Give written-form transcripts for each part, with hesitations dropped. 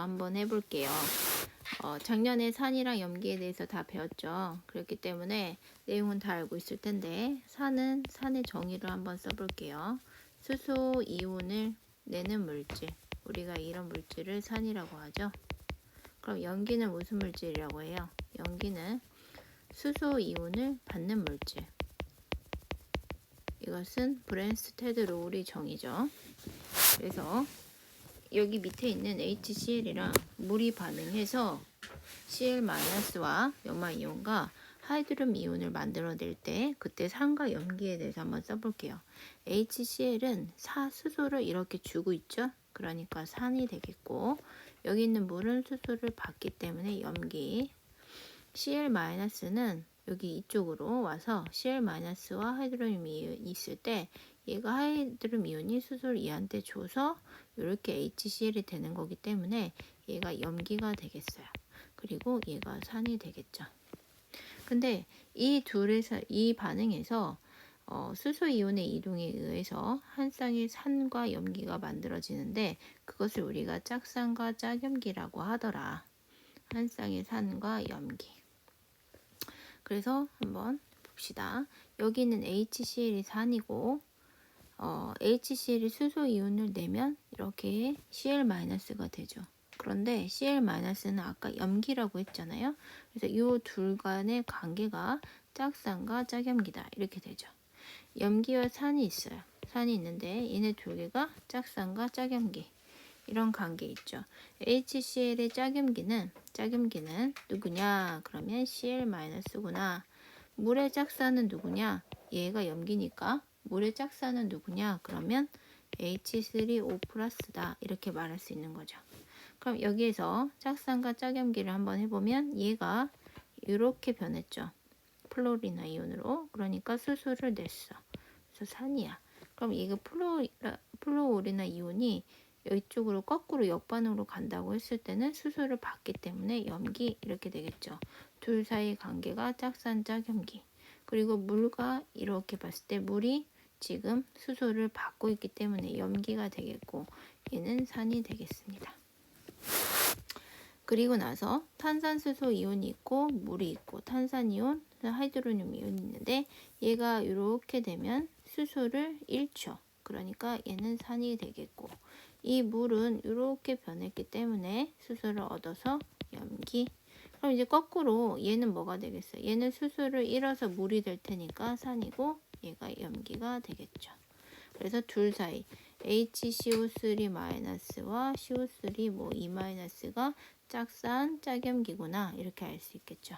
한번 해볼게요. 작년에 산이랑 염기에 대해서 다 배웠죠. 그렇기 때문에 내용은 다 알고 있을 텐데 산의 정의를 한번 써볼게요. 수소 이온을 내는 물질, 우리가 이런 물질을 산이라고 하죠. 그럼 염기는 무슨 물질이라고 해요? 염기는 수소 이온을 받는 물질. 이것은 브랜스테드 롤이 정의죠. 그래서 여기 밑에 있는 HCl이랑 물이 반응해서 Cl-와 염화이온과 하이드름 이온을 만들어낼 때 그때 산과 염기에 대해서 한번 써볼게요. HCl은 수소를 이렇게 주고 있죠. 그러니까 산이 되겠고, 여기 있는 물은 수소를 받기 때문에 염기. Cl-는 여기 이쪽으로 와서 Cl-와 하이드름 이온이 있을 때 얘가 하이드름 이온이 수소를 얘한테 줘서 이렇게 HCl이 되는 거기 때문에 얘가 염기가 되겠어요. 그리고 얘가 산이 되겠죠. 근데 이 반응에서 수소 이온의 이동에 의해서 한 쌍의 산과 염기가 만들어지는데 그것을 우리가 짝산과 짝염기라고 하더라. 한 쌍의 산과 염기. 그래서 한번 봅시다. 여기 있는 HCl이 산이고 HCl이 수소 이온을 내면 이렇게 Cl-가 되죠. 그런데 Cl-는 아까 염기라고 했잖아요. 그래서 이 둘 간의 관계가 짝산과 짝염기다. 이렇게 되죠. 염기와 산이 있어요. 산이 있는데 얘네 두 개가 짝산과 짝염기. 이런 관계 있죠. HCl의 짝염기는 누구냐? 그러면 Cl-구나. 물의 짝산은 누구냐? 얘가 염기니까 물의 짝산은 누구냐? 그러면 H3O 플러스다. 이렇게 말할 수 있는 거죠. 그럼 여기에서 짝산과 짝염기를 한번 해보면 얘가 이렇게 변했죠. 플로리나 이온으로. 그러니까 수소를 냈어. 그래서 산이야. 그럼 이거 플로리나 이온이 이쪽으로 거꾸로 역반응으로 간다고 했을 때는 수소를 받기 때문에 염기 이렇게 되겠죠. 둘 사이 관계가 짝산 짝염기. 그리고 물과 이렇게 봤을 때 물이 지금 수소를 받고 있기 때문에 염기가 되겠고 얘는 산이 되겠습니다. 그리고 나서 탄산수소 이온이 있고 물이 있고 탄산이온, 하이드로늄 이온이 있는데 얘가 이렇게 되면 수소를 잃죠. 그러니까 얘는 산이 되겠고 이 물은 이렇게 변했기 때문에 수소를 얻어서 염기. 그럼 이제 거꾸로 얘는 뭐가 되겠어요? 얘는 수소를 잃어서 물이 될 테니까 산이고 얘가 염기가 되겠죠. 그래서 둘 사이 HCO3-와 CO3 2-가 짝산 짝염기구나 이렇게 알 수 있겠죠.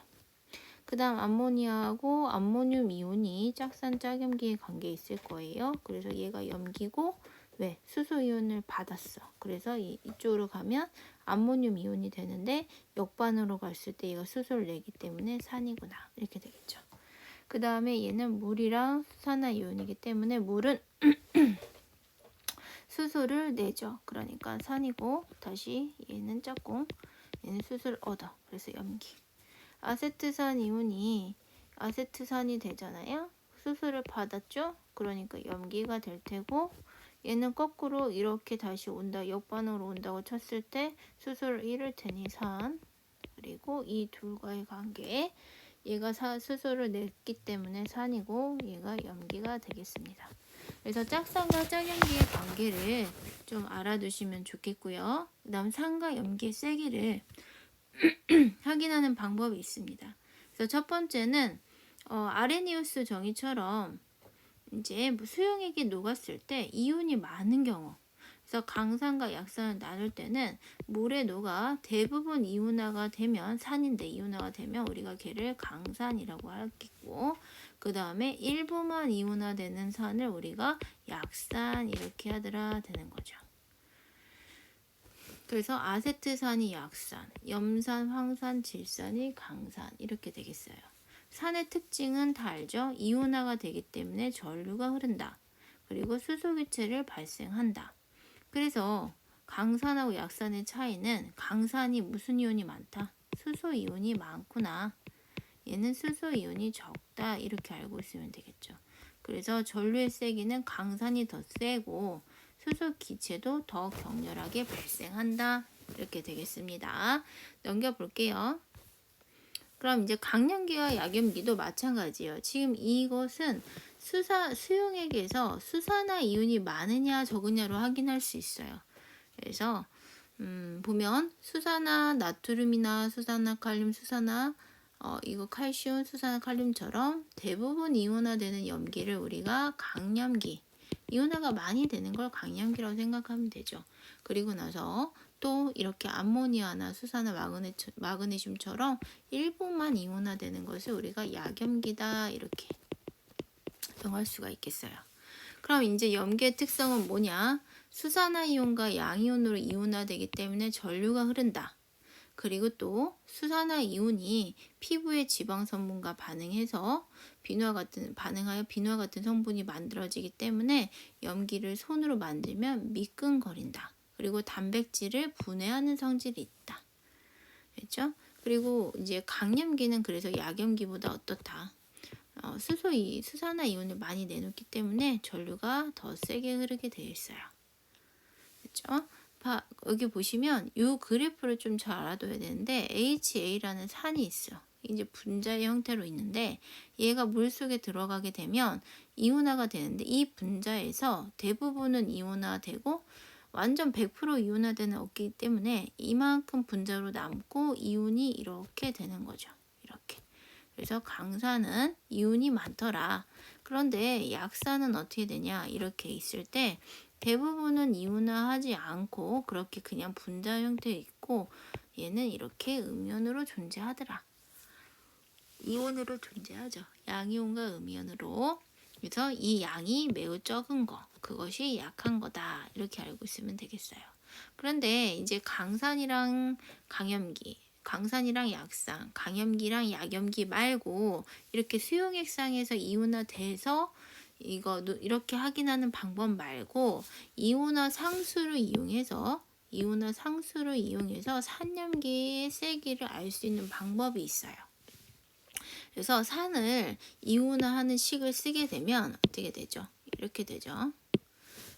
그 다음 암모니아하고 암모늄 이온이 짝산 짝염기의 관계에 있을 거예요. 그래서 얘가 염기고 왜? 수소 이온을 받았어. 그래서 이쪽으로 가면 암모늄 이온이 되는데 역반으로 갔을 때 얘가 수소를 내기 때문에 산이구나 이렇게 되겠죠. 그 다음에 얘는 물이랑 수산화이온이기 때문에 물은 수소를 내죠. 그러니까 산이고 다시 얘는 짝꿍 얘는 수소를 얻어. 그래서 염기. 아세트산 이온이 아세트산이 되잖아요. 수소를 받았죠. 그러니까 염기가 될 테고 얘는 거꾸로 이렇게 다시 온다. 역반으로 온다고 쳤을 때 수소를 잃을 테니 산. 그리고 이 둘과의 관계에 얘가 수소를 냈기 때문에 산이고 얘가 염기가 되겠습니다. 그래서 짝산과 짝염기의 관계를 좀 알아두시면 좋겠고요. 그 다음 산과 염기의 세기를 확인하는 방법이 있습니다. 그래서 첫 번째는 아레니우스 정의처럼 이제 수용액이 녹았을 때 이온이 많은 경우, 그래서 강산과 약산을 나눌 때는 물에 녹아 대부분 이온화가 되면 산인데 이온화가 되면 우리가 걔를 강산이라고 하겠고, 그 다음에 일부만 이온화되는 산을 우리가 약산 이렇게 하더라 되는 거죠. 그래서 아세트산이 약산, 염산, 황산, 질산이 강산 이렇게 되겠어요. 산의 특징은 다 알죠? 이온화가 되기 때문에 전류가 흐른다. 그리고 수소기체를 발생한다. 그래서 강산하고 약산의 차이는 강산이 무슨 이온이 많다? 수소 이온이 많구나. 얘는 수소 이온이 적다. 이렇게 알고 있으면 되겠죠. 그래서 전류의 세기는 강산이 더 세고 수소 기체도 더 격렬하게 발생한다. 이렇게 되겠습니다. 넘겨볼게요. 그럼 이제 강염기와 약염기도 마찬가지예요. 지금 이것은 수용액에서 수산화 이온이 많으냐 적으냐로 확인할 수 있어요. 그래서 보면 수산화 나트륨이나 수산화 칼륨, 수산화 이거 칼슘, 수산화 칼륨처럼 대부분 이온화되는 염기를 우리가 강염기, 이온화가 많이 되는 걸 강염기라고 생각하면 되죠. 그리고 나서 또 이렇게 암모니아나 수산화 마그네슘처럼 일부만 이온화되는 것을 우리가 약염기다 이렇게 정할 수가 있겠어요. 그럼 이제 염기의 특성은 뭐냐? 수산화 이온과 양이온으로 이온화되기 때문에 전류가 흐른다. 그리고 또 수산화 이온이 피부의 지방 성분과 반응하여 비누와 같은 성분이 만들어지기 때문에 염기를 손으로 만들면 미끈거린다. 그리고 단백질을 분해하는 성질이 있다. 됐죠? 그리고 이제 강염기는 그래서 약염기보다 어떻다? 수산화 이온을 많이 내놓기 때문에 전류가 더 세게 흐르게 되어 있어요. 됐죠? 여기 보시면 이 그래프를 좀 잘 알아둬야 되는데 HA라는 산이 있어요. 이제 분자의 형태로 있는데 얘가 물속에 들어가게 되면 이온화가 되는데 이 분자에서 대부분은 이온화되고 완전 100% 이온화되는 없기 때문에 이만큼 분자로 남고 이온이 이렇게 되는 거죠. 이렇게. 그래서 강산은 이온이 많더라. 그런데 약산은 어떻게 되냐? 이렇게 있을 때 대부분은 이온화하지 않고 그렇게 그냥 분자 형태에 있고 얘는 이렇게 음이온으로 존재하더라. 이온으로 존재하죠. 양이온과 음이온으로. 그래서 이 양이 매우 적은 거, 그것이 약한 거다. 이렇게 알고 있으면 되겠어요. 그런데 이제 강산이랑 강염기, 강산이랑 약산, 강염기랑 약염기 말고 이렇게 수용액상에서 이온화돼서 이거 이렇게 확인하는 방법 말고 이온화 상수를 이용해서 산염기의 세기를 알 수 있는 방법이 있어요. 그래서 산을 이온화하는 식을 쓰게 되면 어떻게 되죠? 이렇게 되죠.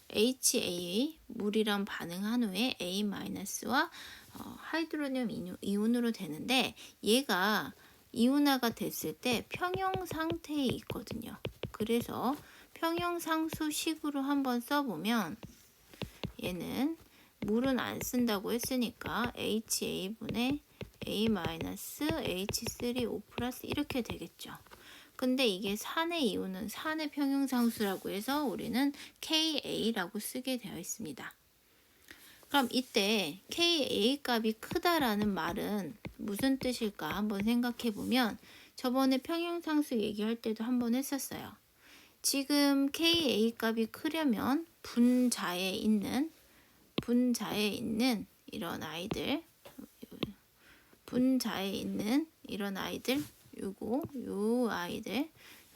HA 물이랑 반응한 후에 A-와 하이드로늄 이온으로 되는데 얘가 이온화가 됐을 때 평형 상태에 있거든요. 그래서 평형상수식으로 한번 써보면 얘는 물은 안 쓴다고 했으니까 HA분의 A-H3O 플러스 이렇게 되겠죠. 근데 이게 산의 이온은 산의 평형상수라고 해서 우리는 KA라고 쓰게 되어 있습니다. 그럼 이때 KA 값이 크다라는 말은 무슨 뜻일까 한번 생각해 보면 저번에 평형상수 얘기할 때도 한번 했었어요. 지금 KA 값이 크려면 분자에 있는 이런 아이들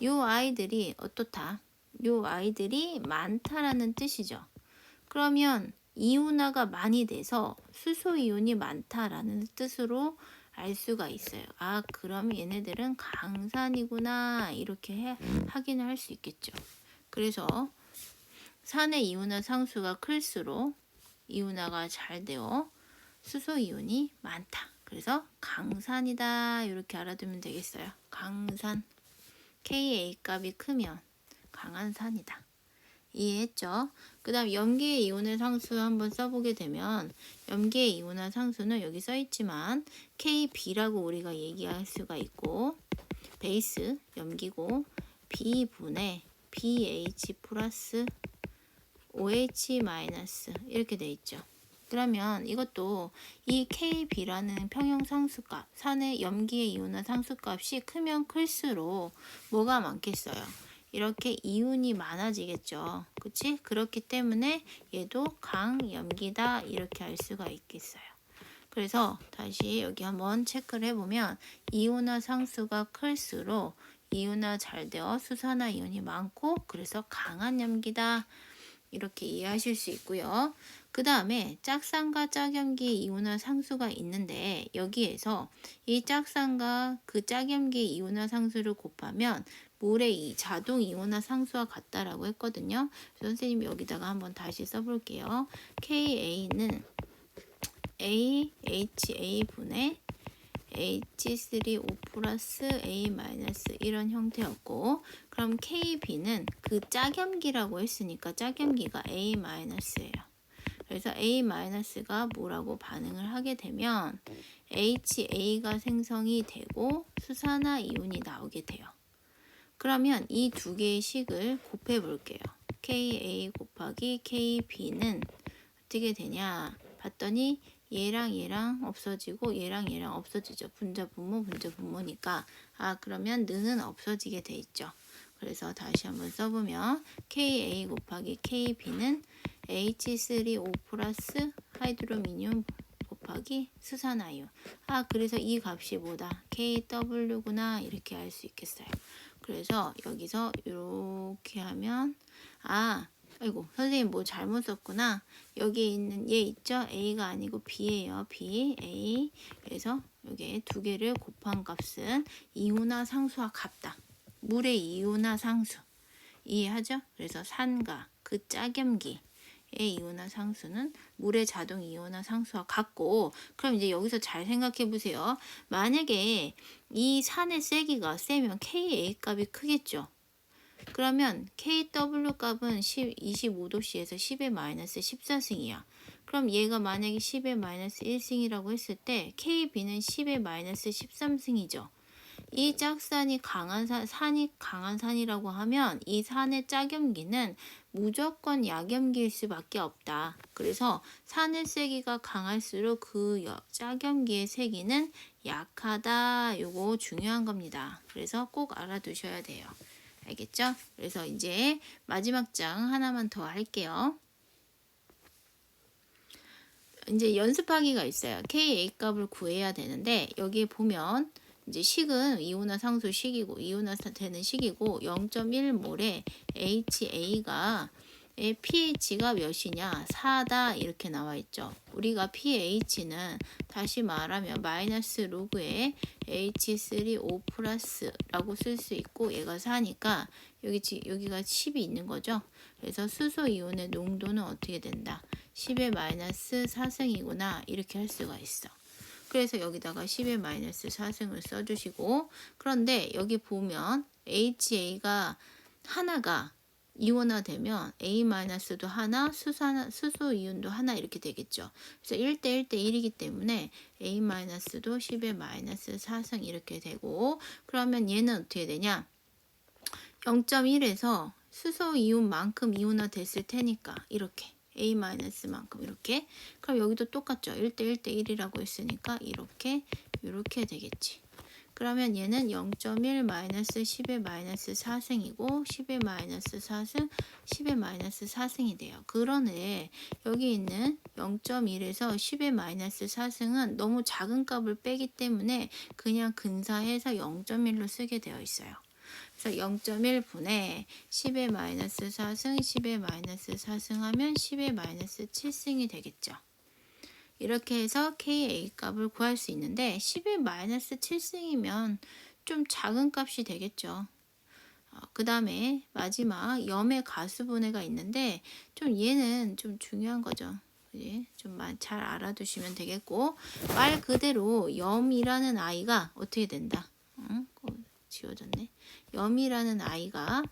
요 아이들이 어떻다? 요 아이들이 많다라는 뜻이죠. 그러면 이온화가 많이 돼서 수소 이온이 많다라는 뜻으로 알 수가 있어요. 아, 그럼 얘네들은 강산이구나 이렇게 확인할 수 있겠죠. 그래서 산의 이온화 상수가 클수록 이온화가 잘 되어 수소 이온이 많다. 그래서 강산이다 이렇게 알아두면 되겠어요. 강산. KA 값이 크면 강한 산이다. 이해했죠? 그 다음 염기의 이온의 상수 한번 써보게 되면 염기의 이온의 상수는 여기 써있지만 KB라고 우리가 얘기할 수가 있고 베이스 염기고 B분의 BH 플러스 OH 마이너스 이렇게 돼 있죠. 그러면 이것도 이 KB라는 평형 상수값, 산의 염기의 이온화 상수값이 크면 클수록 뭐가 많겠어요? 이렇게 이온이 많아지겠죠. 그치? 그렇기 때문에 얘도 강염기다 이렇게 알 수가 있겠어요. 그래서 다시 여기 한번 체크를 해보면 이온화 상수가 클수록 이온화 잘 되어 수산화 이온이 많고 그래서 강한 염기다 이렇게 이해하실 수 있고요. 그 다음에 짝산과 짝염기의 이온화 상수가 있는데 여기에서 이 짝산과 그 짝염기의 이온화 상수를 곱하면 물의 이 자동 이온화 상수와 같다라고 했거든요. 선생님이 여기다가 한번 다시 써볼게요. KA는 AHA분의 H3O 플러스 A 마이너스 이런 형태였고, 그럼 KB는 그 짝염기라고 했으니까 짝염기가 A 마이너스예요. 그래서 A 마이너스가 뭐라고 반응을 하게 되면 HA가 생성이 되고 수산화이온이 나오게 돼요. 그러면 이 두 개의 식을 곱해 볼게요. KA 곱하기 KB는 어떻게 되냐 봤더니 얘랑 얘랑 없어지고 얘랑 얘랑 없어지죠. 분자 분모 분자 분모니까 그러면 는은 없어지게 돼 있죠. 그래서 다시 한번 써보면 KA 곱하기 KB는 H3O 플러스 하이드로미늄 곱하기 수산화이온. 그래서 이 값이 뭐다? KW구나 이렇게 알 수 있겠어요. 그래서 여기서 이렇게 하면 아이고 선생님 뭐 잘못 썼구나. 여기에 있는 얘 있죠? A가 아니고 B예요. B, A. 그래서 여기에 두 개를 곱한 값은 이온화 상수와 같다. 물의 이온화 상수. 이해하죠? 그래서 산과 그 짝염기의 이온화 상수는 물의 자동 이온화 상수와 같고, 그럼 이제 여기서 잘 생각해 보세요. 만약에 이 산의 세기가 세면 KA 값이 크겠죠? 그러면 KW 값은 25도씨에서 10의 마이너스 14승이야. 그럼 얘가 만약에 10의 마이너스 1승이라고 했을 때 KB는 10의 마이너스 13승이죠. 이 짝산이 산이 강한 산이라고 하면 이 산의 짝염기는 무조건 약염기일 수밖에 없다. 그래서 산의 세기가 강할수록 그 짝염기의 세기는 약하다. 요거 중요한 겁니다. 그래서 꼭 알아두셔야 돼요. 알겠죠? 그래서 이제 마지막 장 하나만 더 할게요. 이제 연습하기가 있어요. KA 값을 구해야 되는데 여기 보면 이제 식은 이온화 상수 식이고 이온화 되는 식이고 0.1몰에 HA가 pH가 몇이냐? 4다 이렇게 나와 있죠. 우리가 pH는 다시 말하면 마이너스 로그에 H3O 플러스라고 쓸 수 있고 얘가 4니까 여기가 10이 있는 거죠. 그래서 수소 이온의 농도는 어떻게 된다? 10의 마이너스 4승이구나 이렇게 할 수가 있어. 그래서 여기다가 10의 마이너스 4승을 써주시고, 그런데 여기 보면 HA가 하나가 이온화되면 A-도 하나, 수소 이온도 하나 이렇게 되겠죠. 그래서 1대 1대 1이기 때문에 A-도 10의 마이너스 4승 이렇게 되고, 그러면 얘는 어떻게 되냐? 0.1에서 수소 이온만큼 이온화 됐을 테니까 이렇게 A-만큼 이렇게. 그럼 여기도 똑같죠. 1대 1대 1이라고 했으니까 이렇게 되겠지. 그러면 얘는 0.1 마이너스 10의 마이너스 4승이고 10의 마이너스 4승 10의 마이너스 4승이 돼요. 그러네 여기 있는 0.1에서 10의 마이너스 4승은 너무 작은 값을 빼기 때문에 그냥 근사해서 0.1로 쓰게 되어 있어요. 그래서 0.1분의 10의 마이너스 4승 10의 마이너스 4승 하면 10의 마이너스 7승이 되겠죠. 이렇게 해서 KA 값을 구할 수 있는데 10의 마이너스 7승이면 좀 작은 값이 되겠죠. 그 다음에 마지막 염의 가수분해가 있는데 좀 얘는 좀 중요한 거죠. 좀 잘 알아두시면 되겠고, 말 그대로 염이라는 아이가 어떻게 된다? 지워졌네. 염이라는 아이가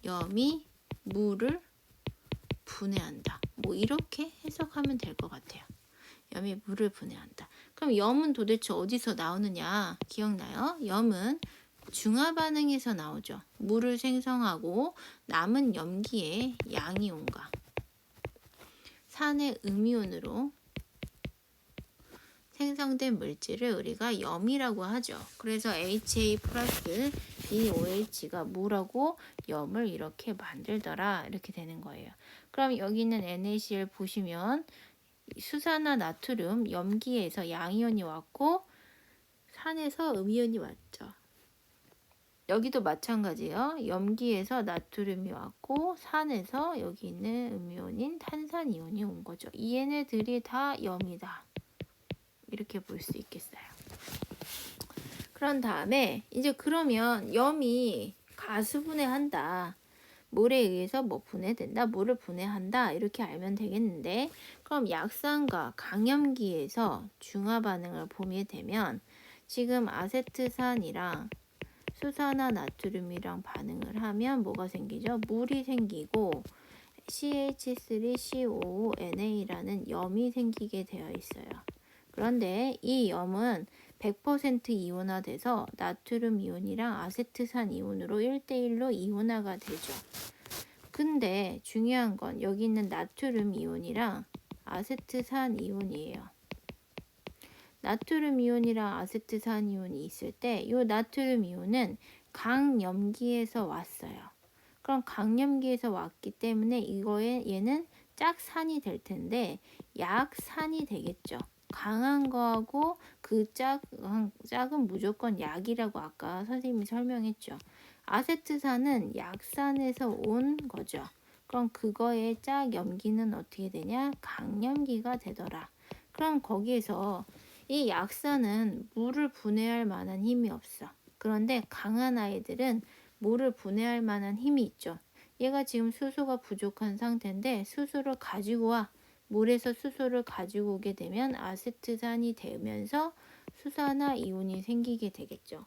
염이 물을 분해한다. 뭐 이렇게 해석하면 될 것 같아요. 염이 물을 분해한다. 그럼 염은 도대체 어디서 나오느냐? 기억나요? 염은 중화 반응에서 나오죠. 물을 생성하고 남은 염기에 양이온과 산의 음이온으로 생성된 물질을 우리가 염이라고 하죠. 그래서 HA 플러스 BOH가 물하고 염을 이렇게 만들더라 이렇게 되는 거예요. 그럼 여기 있는 NaCl 보시면 수산화 나트륨 염기에서 양이온이 왔고 산에서 음이온이 왔죠. 여기도 마찬가지예요. 염기에서 나트륨이 왔고 산에서 여기 있는 음이온인 탄산이온이 온 거죠. 이 얘네들이 다 염이다. 이렇게 볼 수 있겠어요. 그런 다음에 이제 그러면 염이 가수분해한다. 물에 의해서 뭐 분해된다, 물을 분해한다 이렇게 알면 되겠는데, 그럼 약산과 강염기에서 중화 반응을 보게 되면 지금 아세트산이랑 수산화 나트륨이랑 반응을 하면 뭐가 생기죠? 물이 생기고 CH3COONA라는 염이 생기게 되어 있어요. 그런데 이 염은 100% 이온화돼서 나트륨 이온이랑 아세트산 이온으로 1대1로 이온화가 되죠. 근데 중요한 건 여기 있는 나트륨 이온이랑 아세트산 이온이에요. 나트륨 이온이랑 아세트산 이온이 있을 때 이 나트륨 이온은 강염기에서 왔어요. 그럼 강염기에서 왔기 때문에 얘는 짝산이 될 텐데 약산이 되겠죠. 강한 거하고 그 짝은 무조건 약이라고 아까 선생님이 설명했죠. 아세트산은 약산에서 온 거죠. 그럼 그거의 짝염기는 어떻게 되냐? 강염기가 되더라. 그럼 거기에서 이 약산은 물을 분해할 만한 힘이 없어. 그런데 강한 아이들은 물을 분해할 만한 힘이 있죠. 얘가 지금 수소가 부족한 상태인데 수소를 가지고 와. 물에서 수소를 가지고 오게 되면 아세트산이 되면서 수산화 이온이 생기게 되겠죠.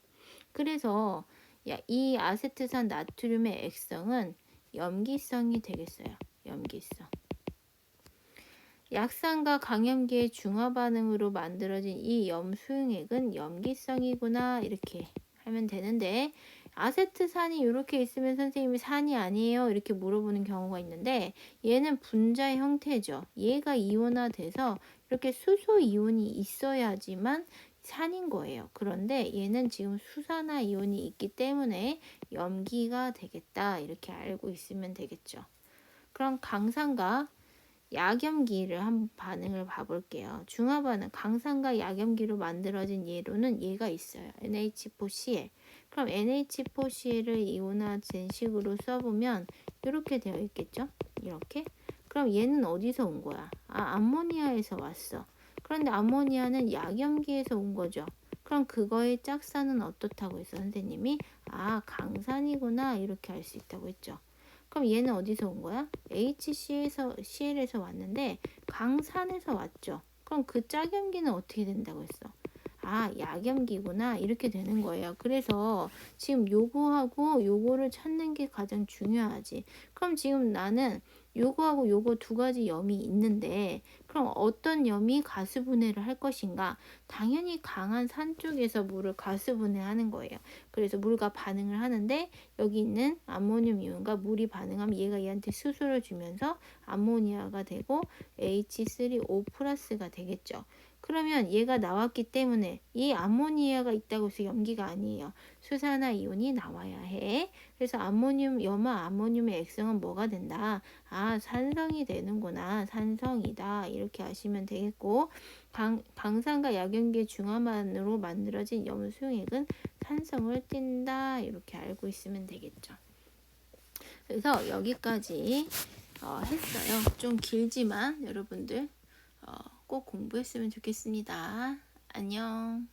그래서 이 아세트산 나트륨의 액성은 염기성이 되겠어요. 염기성. 약산과 강염기의 중화 반응으로 만들어진 이 염수용액은 염기성이구나 이렇게 하면 되는데, 아세트산이 이렇게 있으면 선생님이 산이 아니에요 이렇게 물어보는 경우가 있는데, 얘는 분자 형태죠. 얘가 이온화돼서 이렇게 수소 이온이 있어야지만 산인 거예요. 그런데 얘는 지금 수산화 이온이 있기 때문에 염기가 되겠다 이렇게 알고 있으면 되겠죠. 그럼 강산과 약염기를 한번 반응을 봐볼게요. 중화 반응, 강산과 약염기로 만들어진 예로는 얘가 있어요. NH4Cl. 그럼 NH4Cl을 이온화된 식으로 써보면 이렇게 되어 있겠죠? 이렇게. 그럼 얘는 어디서 온 거야? 암모니아에서 왔어. 그런데 암모니아는 약염기에서 온 거죠. 그럼 그거의 짝산은 어떻다고 했어, 선생님이? 강산이구나 이렇게 알 수 있다고 했죠. 그럼 얘는 어디서 온 거야? CL에서 왔는데 강산에서 왔죠. 그럼 그 짝염기는 어떻게 된다고 했어? 약염기구나 이렇게 되는 거예요. 그래서 지금 요거하고 요거를 찾는 게 가장 중요하지. 그럼 지금 나는 요거하고 요거 두 가지 염이 있는데 그럼 어떤 염이 가스분해를 할 것인가? 당연히 강한 산 쪽에서 물을 가스분해하는 거예요. 그래서 물과 반응을 하는데 여기 있는 암모늄 이온과 물이 반응하면 얘가 얘한테 수소를 주면서 암모니아가 되고 H3O 플러스가 되겠죠. 그러면 얘가 나왔기 때문에 이 암모니아가 있다고 해서 염기가 아니에요. 수산화 이온이 나와야 해. 그래서 염화 암모늄의 액성은 뭐가 된다? 산성이 되는구나. 산성이다. 이렇게 아시면 되겠고, 강산과 약염기의 중화만으로 만들어진 염수용액은 산성을 띈다. 이렇게 알고 있으면 되겠죠. 그래서 여기까지 했어요. 좀 길지만 여러분들 꼭 공부했으면 좋겠습니다. 안녕.